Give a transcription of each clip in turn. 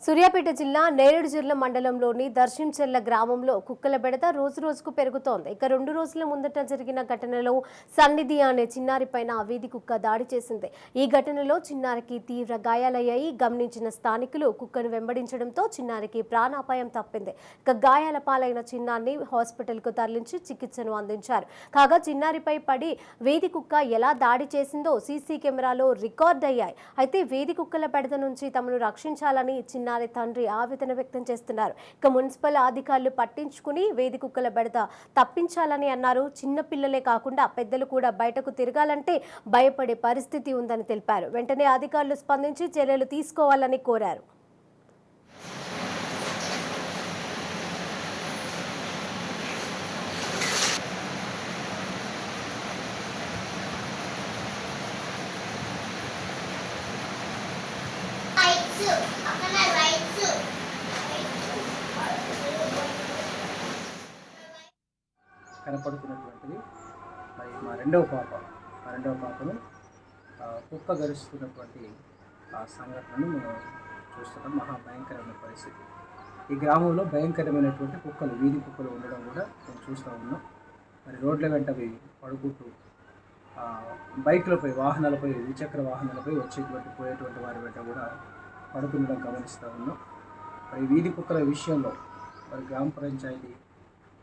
సూర్యాపేట జిల్లా నేరేడుజర్ల మండలంలోని దర్శించెర్ల గ్రామంలో కుక్కల బెడద రోజురోజుకు పెరుగుతోంది. ఇక 2 రోజుల ముందట జరిగిన ఘటనలో సన్నిధి అనే చిన్నారిపైన వీధి కుక్క దాడి చేసింది. ఈ ఘటనలో చిన్నారికి తీవ్ర గాయాలయ్యాయి. గమనించిన స్థానికులు కుక్కను వెంబడించడంతో చిన్నారికి ప్రాణాపాయం తప్పింది. ఇక గాయాల పాలైన చిన్నారిని హాస్పిటల్కు తరలించి చికిత్సను అందించారు. కాగా చిన్నారిపై పడి వీధి కుక్క ఎలా దాడి చేసిందో సీసీ కెమెరాలో రికార్డ్ అయ్యాయి. అయితే వీధి కుక్కల బెడద నుంచి తమను రక్షించాలని చిన్నారి తండ్రి ఆవేదన వ్యక్తం చేస్తున్నారు. ఇక మున్సిపల్ అధికారులు పట్టించుకుని వేది కుక్కల బెడద తప్పించాలని అన్నారు. చిన్న పిల్లలే కాకుండా పెద్దలు కూడా బయటకు తిరగాలంటే భయపడే పరిస్థితి ఉందని తెలిపారు. వెంటనే అధికారులు స్పందించి చర్యలు తీసుకోవాలని కోరారు. కనపడుతున్నటువంటిది మరి మా రెండవ పాపను కుక్క గరుస్తున్నటువంటి సంఘటనను మేము చూస్తున్నాం. మహాభయంకరమైన పరిస్థితి. ఈ గ్రామంలో భయంకరమైనటువంటి కుక్కలు, వీధి కుక్కలు ఉండడం కూడా మేము చూస్తూ ఉన్నాం. మరి రోడ్ల వెంట పడుకుంటూ బైకులపై, వాహనాలపై, ద్విచక్ర వాహనాలపై పోయేటువంటి వారి వెంట కూడా పడుతుండడం గమనిస్తూ ఉన్నాం. మరి వీధి కుక్కల విషయంలో మరి గ్రామ పంచాయతీ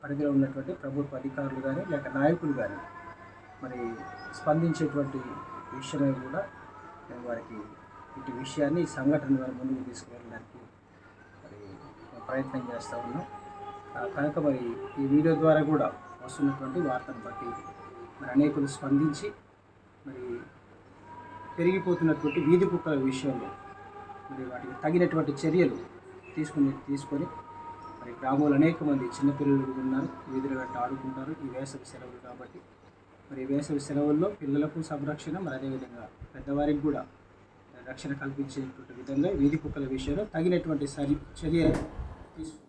పరిధిలో ఉన్నటువంటి ప్రభుత్వ అధికారులు కానీ లేక నాయకులు కానీ మరి స్పందించేటువంటి విషయమై కూడా మేము వారికి ఇటు విషయాన్ని, ఈ సంఘటన వారి ముందుకు తీసుకువెళ్ళడానికి మరి ప్రయత్నం చేస్తూ ఉన్నాం. కనుక మరి ఈ వీడియో ద్వారా కూడా వస్తున్నటువంటి వార్తను బట్టి మరి అనేకులు స్పందించి మరి పెరిగిపోతున్నటువంటి వీధి కుక్కల విషయంలో మరి వాటికి తగినటువంటి చర్యలు తీసుకొని మరి గ్రామంలో అనేక మంది చిన్నపిల్లలు ఉన్నారు, వీధుల వెంట ఆడుకుంటారు. ఈ వేసవి సెలవులు కాబట్టి మరి వేసవి సెలవుల్లో పిల్లలకు సంరక్షణ, మరి అదేవిధంగా పెద్దవారికి కూడా రక్షణ కల్పించేటువంటి విధంగా వీధి కుక్కల విషయంలో తగినటువంటి చర్య తీసుకుంటారు.